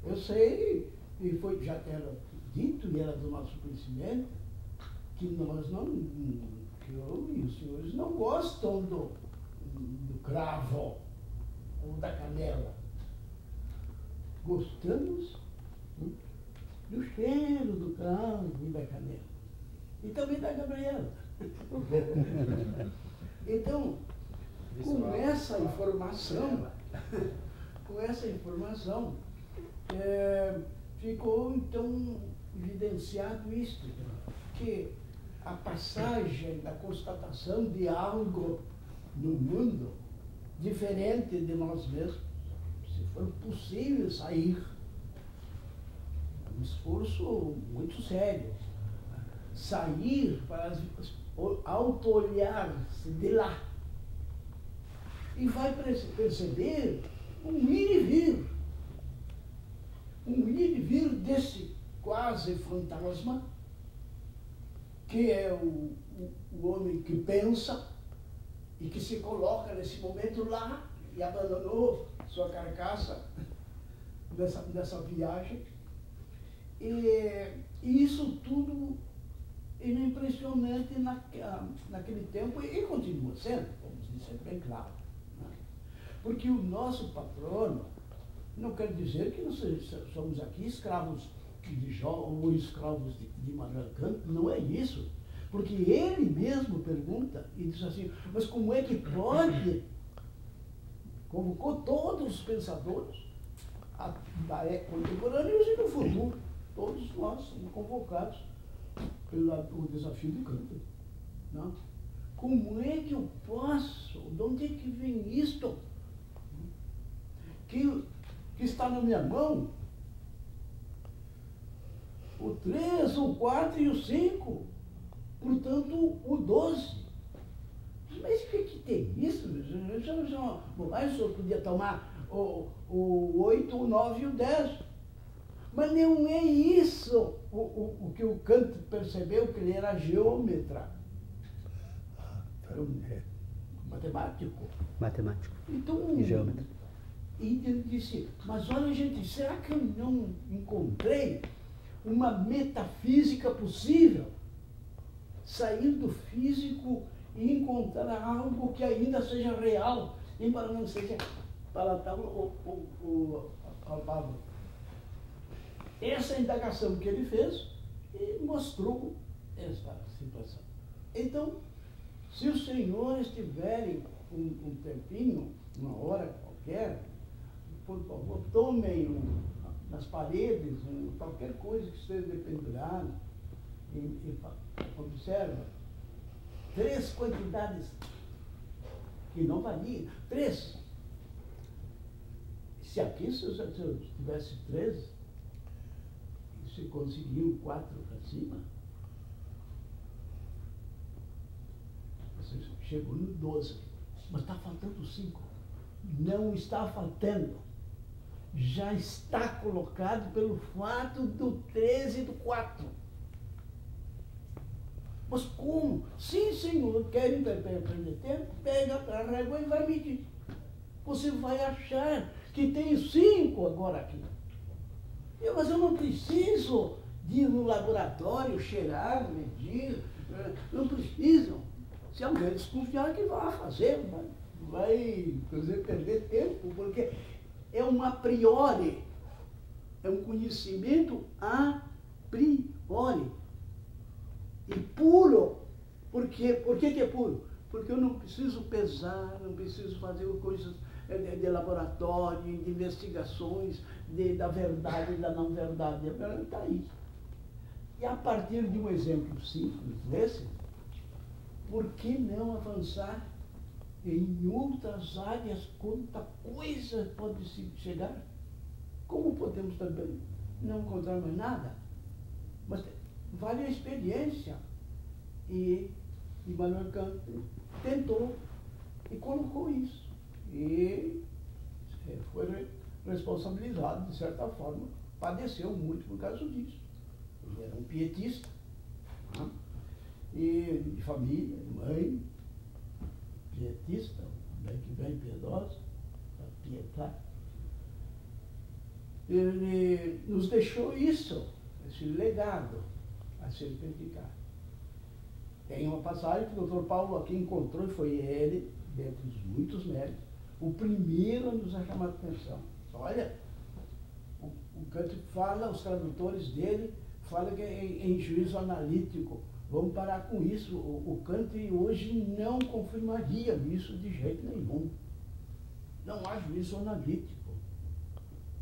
Eu sei, e já era dito, e era do nosso conhecimento, que nós não, que eu e os senhores não gostam do cravo ou da canela. Gostamos do cheiro do cravo e da canela. E também da Gabriela. Então, com essa informação, ficou então evidenciado isto, que a passagem da constatação de algo no mundo diferente de nós mesmos, se for possível sair, um esforço muito sério, sair para auto-olhar-se de lá, e vai perceber um ir e vir desse quase fantasma, que é o homem que pensa e que se coloca nesse momento lá e abandonou sua carcaça dessa viagem. E isso tudo é impressionante naquele tempo e continua sendo, vamos dizer bem claro. Né? Porque o nosso patrono não quer dizer que nós somos aqui escravos de Jó ou escravos de Manuel Kant, não é isso. Porque ele mesmo pergunta e diz assim, mas como é que pode? Convocou todos os pensadores da época contemporânea e do futuro. Todos nós somos convocados pelo desafio de Kant. Não? Como é que eu posso? De onde é que vem isto? Que está na minha mão? O 3, o 4 e o 5. Portanto, o 12. Mas o que tem isso? Mas o senhor podia tomar o 8, o 9 e o 10. Mas não é isso o que o Kant percebeu, que ele era geômetra. Era um matemático. Matemático. Então, e geômetra. E ele disse, mas olha, gente, será que eu não encontrei uma metafísica possível? Sair do físico e encontrar algo que ainda seja real, embora não seja palatável ou palpável. Essa indagação que ele fez mostrou essa situação. Então, se os senhores tiverem um tempinho, uma hora qualquer, por favor, tomem nas paredes, qualquer coisa que esteja dependurada, e observa 3 quantidades que não variam. 3. Se aqui se eu tivesse 13, e se conseguiu 4 para cima, você chegou no 12, mas está faltando 5. Não está faltando. Já está colocado pelo fato do 13 e do 4. Mas como? Sim, senhor, querem perder tempo? Pega a régua e vai medir. Você vai achar que tem 5 agora aqui. Mas eu não preciso de ir no laboratório, cheirar, medir. Não precisam. Se alguém desconfiar, que vá fazer, vai fazer perder tempo, porque é um a priori, é um conhecimento a priori. E puro. Por que é puro? Porque eu não preciso pesar, não preciso fazer coisas de laboratório, de investigações, da verdade e da não verdade. A verdade está aí. E a partir de um exemplo simples desse, por que não avançar em outras áreas? Quanta coisa pode se chegar? Como podemos também não encontrar mais nada? Mas vale a experiência. E Immanuel Kant tentou e colocou isso. E foi responsabilizado, de certa forma, padeceu muito por causa disso. Ele era um pietista, né? E de família, mãe, pietista, bem piedosa, pietar. Ele nos deixou isso, esse legado a ser praticado. Tem uma passagem que o Dr. Paulo aqui encontrou, e foi ele, dentre os muitos médicos, o primeiro a nos chamar a atenção. Olha, o Kant fala, os tradutores dele falam que é em juízo analítico. Vamos parar com isso. O Kant hoje não confirmaria isso de jeito nenhum. Não há juízo analítico.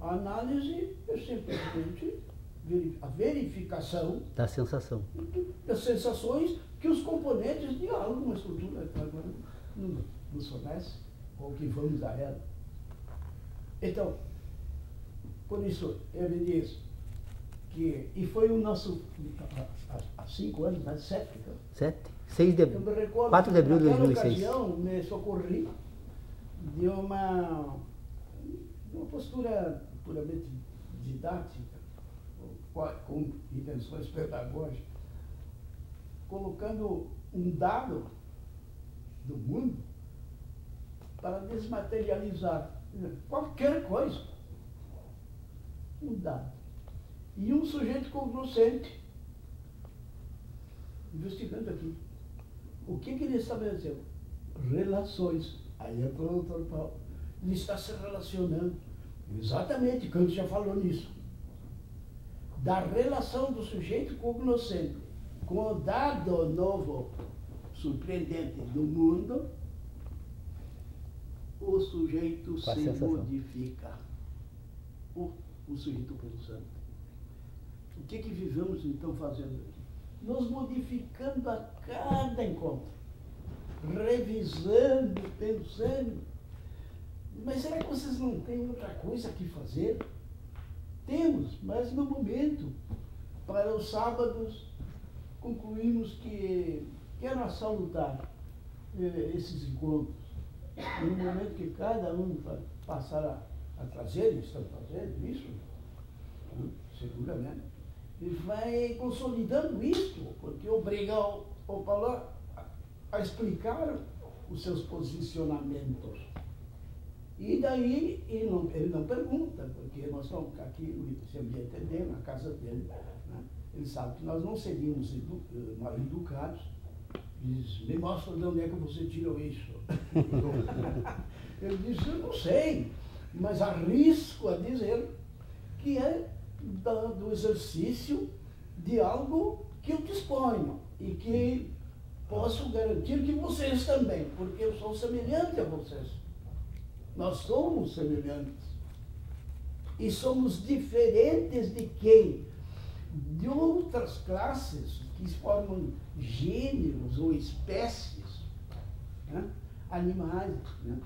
A análise é simplesmente a verificação da sensação. Das sensações que os componentes de alguma estrutura agora não nos fornece, ou que vamos a ela. Então, por isso, eu me diz que, e foi o nosso, há 5 anos, né, 7, então. 6 de Eu me recordo 4 de abril de naquela 2006. ocasião, me socorri de uma postura puramente didática, com intenções pedagógicas, colocando um dado do mundo para desmaterializar qualquer coisa. Um dado. E um sujeito cognoscente, investigando aqui. O que ele estabeleceu? Relações. Aí entrou o Dr. Paulo. Ele está se relacionando. Exatamente, Kant já falou nisso. Da relação do sujeito cognoscente com o dado novo, surpreendente do mundo, o sujeito se modifica. O sujeito pensante. O que vivemos então fazendo aqui? Nos modificando a cada encontro, revisando, pensando. Mas será que vocês não têm outra coisa que fazer? Temos, mas no momento, para os sábados, concluímos que era salutar esses encontros. No momento que cada um vai passar a trazer, estão fazendo isso, seguramente, e vai consolidando isso, porque obriga o Paulo a explicar os seus posicionamentos. E daí ele não pergunta, porque nós estamos aqui, se eu me entender, na casa dele, né? Ele sabe que nós não seríamos mal educados. Diz, me mostra de onde é que você tirou isso. Eu disse, eu não sei, mas arrisco a dizer que é do exercício de algo que eu disponho e que posso garantir que vocês também, porque eu sou semelhante a vocês. Nós somos semelhantes. E somos diferentes de quem? De outras classes que formam gêneros ou espécies, né? Animais, né?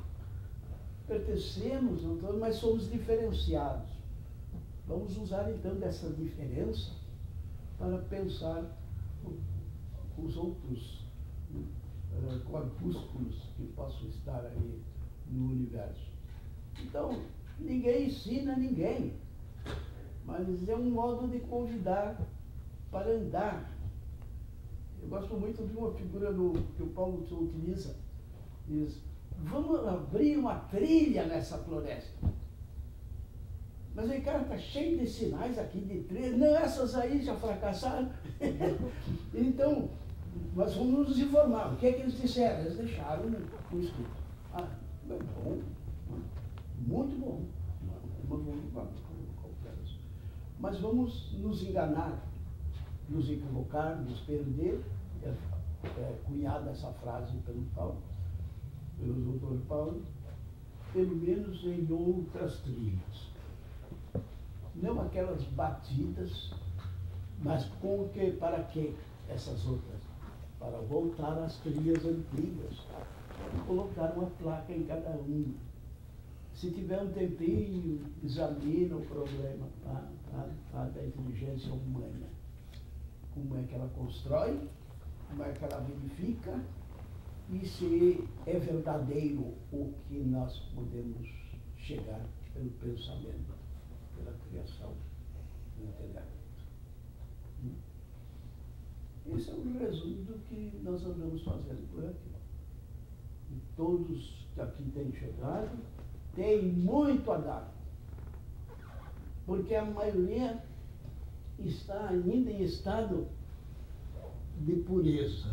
Pertencemos, mas somos diferenciados. Vamos usar então dessa diferença para pensar os outros corpúsculos que possam estar aí no universo. Então, ninguém ensina ninguém, mas é um modo de convidar para andar. Eu gosto muito de uma figura que o Paulo utiliza. Diz, vamos abrir uma trilha nessa floresta. Mas aí, cara, está cheio de sinais aqui de trilha. Não, essas aí já fracassaram. Então, nós vamos nos informar. O que é que eles disseram? Eles deixaram o escrito. Ah, é bom, muito bom. Mas vamos nos enganar, nos equivocar, nos perder. Cunhada essa frase pelo doutor Paulo, pelo menos em outras trilhas. Não aquelas batidas, mas para que essas outras? Para voltar às trilhas antigas. Colocar uma placa em cada uma. Se tiver um tempinho, examina o problema da inteligência humana. Como é que ela constrói, como é que ela verifica, e se é verdadeiro o que nós podemos chegar pelo pensamento, pela criação no telhado. Esse é um resumo do que nós andamos fazendo por aqui. E todos que aqui têm chegado têm muito a dar. Porque a maioria está ainda em estado de pureza.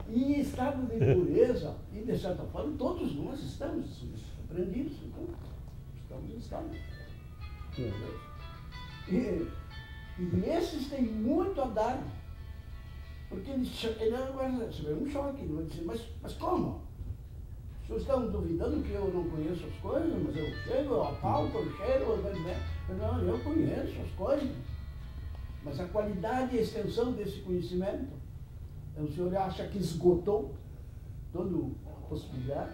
E em estado de pureza, e de certa forma, todos nós estamos aprendidos, então, estamos em estado. E esses têm muito a dar, porque ele agora recebeu um choque, ele vai dizer, mas como? Os senhores estão duvidando que eu não conheço as coisas, mas eu chego, eu apalpo, eu cheiro, não, eu conheço as coisas. Mas a qualidade e a extensão desse conhecimento, o senhor acha que esgotou toda a possibilidade?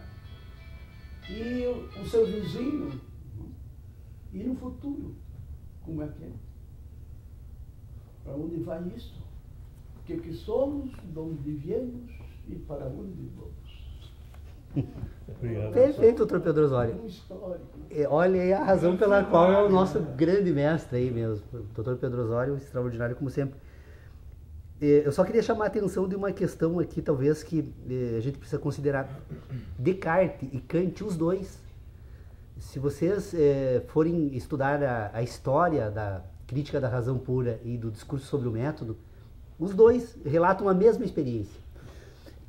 E o seu vizinho, e no futuro, como é que é? Para onde vai isto? O que somos, de onde viemos e para onde vamos? Obrigado. Perfeito, doutor Pedro Osório. Olha aí a razão pela qual é o nosso grande mestre aí mesmo, doutor Pedro Osório, extraordinário como sempre. Eu só queria chamar a atenção de uma questão aqui, talvez, que a gente precisa considerar. Descartes e Kant, os dois. Se vocês forem estudar a história da crítica da razão pura e do discurso sobre o método, os dois relatam a mesma experiência.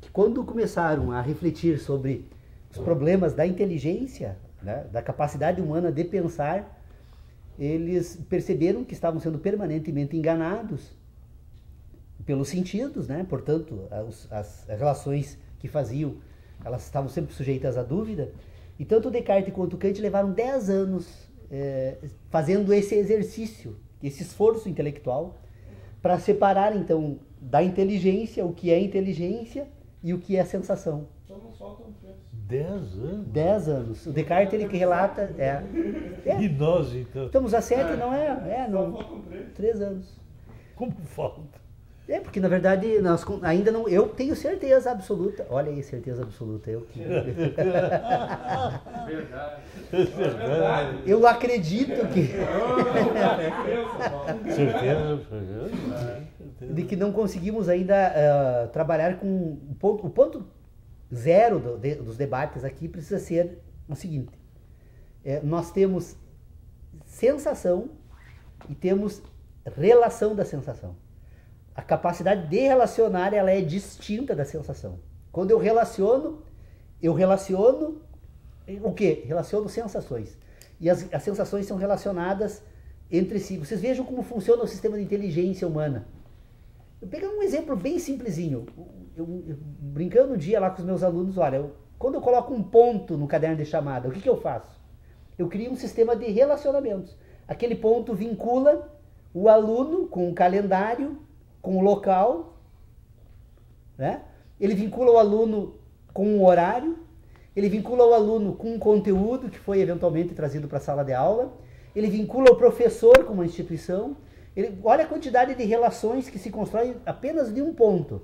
Que quando começaram a refletir sobre os problemas da inteligência, né, da capacidade humana de pensar, eles perceberam que estavam sendo permanentemente enganados pelos sentidos, né? Portanto, as relações que faziam, elas estavam sempre sujeitas à dúvida. E tanto Descartes quanto Kant levaram 10 anos fazendo esse exercício, esse esforço intelectual, para separar, então, da inteligência o que é inteligência e o que é sensação. Só não faltam 10 anos? 10 anos. O Descartes, ele que relata... E nós, então? Estamos a 7, não é? Não, Só faltam 3 anos. Como falta? Porque, na verdade, nós ainda não... Eu tenho certeza absoluta. Olha aí, certeza absoluta. Verdade. Eu acredito que... Certeza. De que não conseguimos ainda trabalhar com... O ponto zero dos debates aqui precisa ser o seguinte. Nós temos sensação e temos relação da sensação. A capacidade de relacionar, ela é distinta da sensação. Quando eu relaciono o quê? Relaciono sensações. E as sensações são relacionadas entre si. Vocês vejam como funciona o sistema de inteligência humana. Eu vou pegar um exemplo bem simplesinho. Eu brincando um dia lá com os meus alunos, olha, quando eu coloco um ponto no caderno de chamada, o que eu faço? Eu crio um sistema de relacionamentos. Aquele ponto vincula o aluno com o calendário, com o local, né? Ele vincula o aluno com um horário, ele vincula o aluno com um conteúdo que foi eventualmente trazido para a sala de aula, ele vincula o professor com uma instituição. Olha a quantidade de relações que se constroem apenas de um ponto.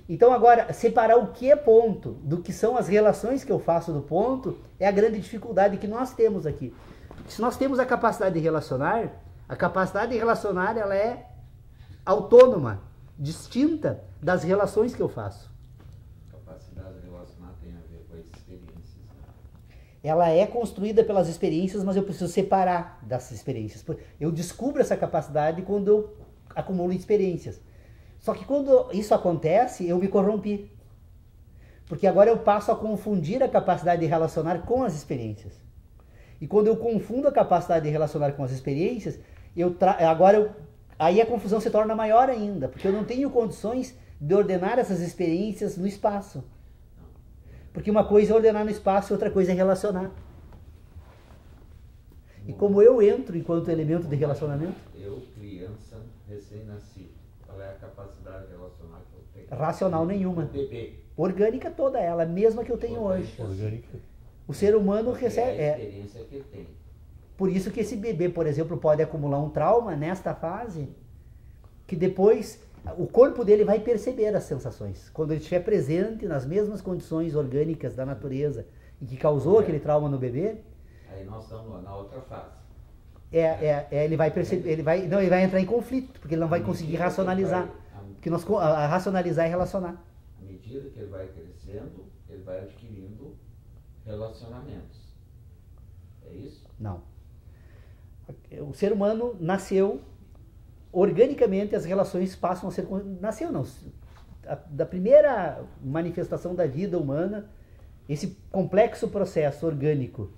Então agora, separar o que é ponto do que são as relações que eu faço do ponto é a grande dificuldade que nós temos aqui. Se nós temos a capacidade de relacionar, ela é autônoma, distinta das relações que eu faço. A capacidade de relacionar tem a ver com as experiências. Ela é construída pelas experiências, mas eu preciso separar das experiências. Eu descubro essa capacidade quando eu acumulo experiências. Só que quando isso acontece, eu me corrompi. Porque agora eu passo a confundir a capacidade de relacionar com as experiências. E quando eu confundo a capacidade de relacionar com as experiências, aí a confusão se torna maior ainda, porque eu não tenho condições de ordenar essas experiências no espaço. Porque uma coisa é ordenar no espaço e outra coisa é relacionar. E como eu entro enquanto elemento de relacionamento? Eu, criança, recém-nascido, qual é a capacidade de relacionar que eu tenho? Racional nenhuma. Bebê. Orgânica toda ela, a mesma que eu tenho hoje. Orgânica. O ser humano Porque recebe... é a experiência que tem. Por isso que esse bebê, por exemplo, pode acumular um trauma nesta fase, que depois o corpo dele vai perceber as sensações. Quando ele estiver presente nas mesmas condições orgânicas da natureza e que causou aquele trauma no bebê... Aí nós estamos na outra fase. ele vai perceber, ele vai entrar em conflito, porque ele não vai conseguir racionalizar. Porque racionalizar é relacionar. À medida que ele vai crescendo, ele vai adquirindo relacionamentos. É isso? Não. O ser humano nasceu, organicamente as relações passam a ser... Nasceu não. Da primeira manifestação da vida humana, esse complexo processo orgânico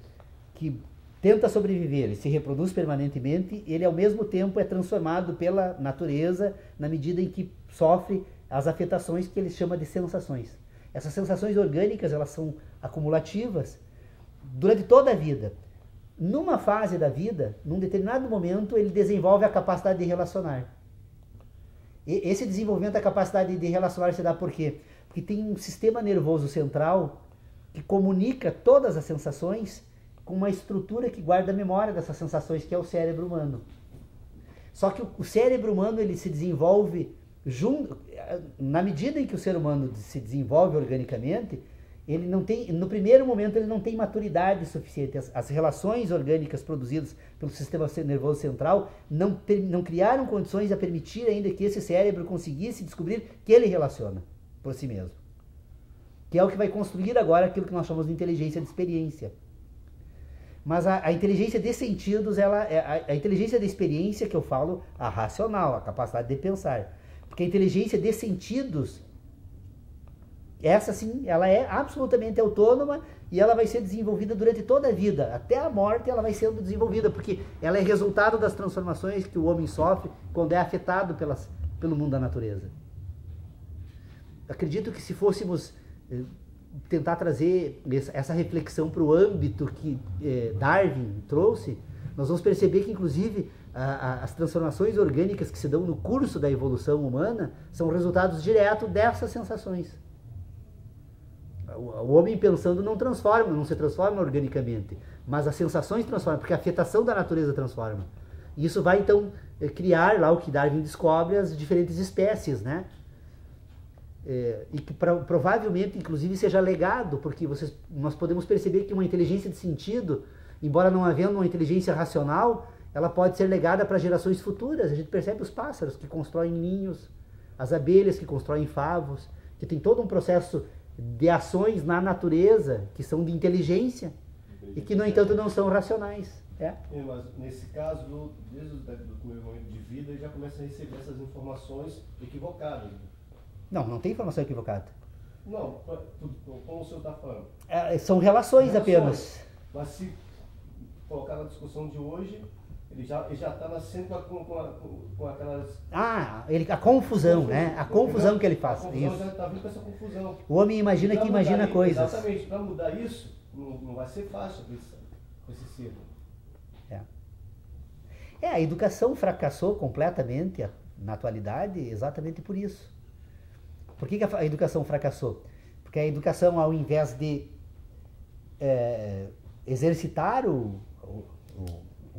que tenta sobreviver e se reproduz permanentemente, ele ao mesmo tempo é transformado pela natureza na medida em que sofre as afetações que ele chama de sensações. Essas sensações orgânicas, elas são acumulativas durante toda a vida. Numa fase da vida, num determinado momento, ele desenvolve a capacidade de relacionar. E esse desenvolvimento da capacidade de relacionar se dá por quê? Porque tem um sistema nervoso central que comunica todas as sensações com uma estrutura que guarda a memória dessas sensações, que é o cérebro humano. Só que o cérebro humano, ele se desenvolve na medida em que o ser humano se desenvolve organicamente, ele não tem, no primeiro momento ele não tem maturidade suficiente. As relações orgânicas produzidas pelo sistema nervoso central não criaram condições a permitir ainda que esse cérebro conseguisse descobrir que ele relaciona por si mesmo. Que é o que vai construir agora aquilo que nós chamamos de inteligência de experiência. Mas a inteligência de sentidos, a inteligência de experiência que eu falo, a racional, a capacidade de pensar. Porque a inteligência de sentidos, essa sim, ela é absolutamente autônoma e ela vai ser desenvolvida durante toda a vida. Até a morte ela vai sendo desenvolvida, porque ela é resultado das transformações que o homem sofre quando é afetado pelo mundo da natureza. Acredito que se fôssemos tentar trazer essa reflexão para o âmbito que Darwin trouxe, nós vamos perceber que, inclusive, as transformações orgânicas que se dão no curso da evolução humana são resultados diretos dessas sensações. O homem pensando não se transforma organicamente, mas as sensações transformam, porque a afetação da natureza transforma. E isso vai, então, criar lá o que Darwin descobre, as diferentes espécies, né? E que provavelmente, inclusive, seja legado, porque nós podemos perceber que uma inteligência de sentido, embora não havendo uma inteligência racional, ela pode ser legada para gerações futuras. A gente percebe os pássaros que constroem ninhos, as abelhas que constroem favos, que tem todo um processo de ações na natureza que são de inteligência e que, no entanto, não são racionais. Mas nesse caso, desde o primeiro momento de vida, ele já começa a receber essas informações equivocadas. Não tem informação equivocada. Não, como o senhor está falando? São relações apenas. Mas se colocar na discussão de hoje, ele já está nascendo com aquelas... A confusão, né? A confusão que ele faz. A confusão já está vindo com essa confusão. O homem imagina que imagina coisas. Exatamente, para mudar isso, não vai ser fácil com esse ser. A educação fracassou completamente na atualidade exatamente por isso. Por que a educação fracassou? Porque a educação, ao invés de exercitar o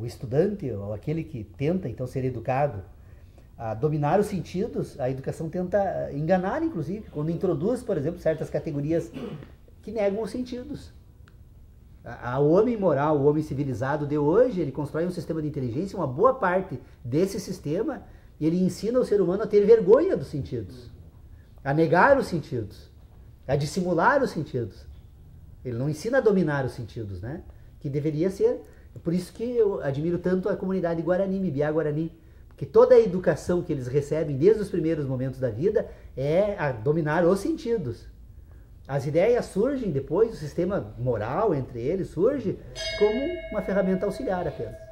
estudante, ou aquele que tenta então ser educado, a dominar os sentidos, a educação tenta enganar, inclusive, quando introduz, por exemplo, certas categorias que negam os sentidos. O homem moral, o homem civilizado de hoje, ele constrói um sistema de inteligência, uma boa parte desse sistema, e ele ensina o ser humano a ter vergonha dos sentidos, a negar os sentidos, a dissimular os sentidos. Ele não ensina a dominar os sentidos, né? Que deveria ser. Por isso que eu admiro tanto a comunidade Guarani, Mibiá-Guarani, porque toda a educação que eles recebem desde os primeiros momentos da vida é a dominar os sentidos. As ideias surgem depois, o sistema moral entre eles surge como uma ferramenta auxiliar apenas.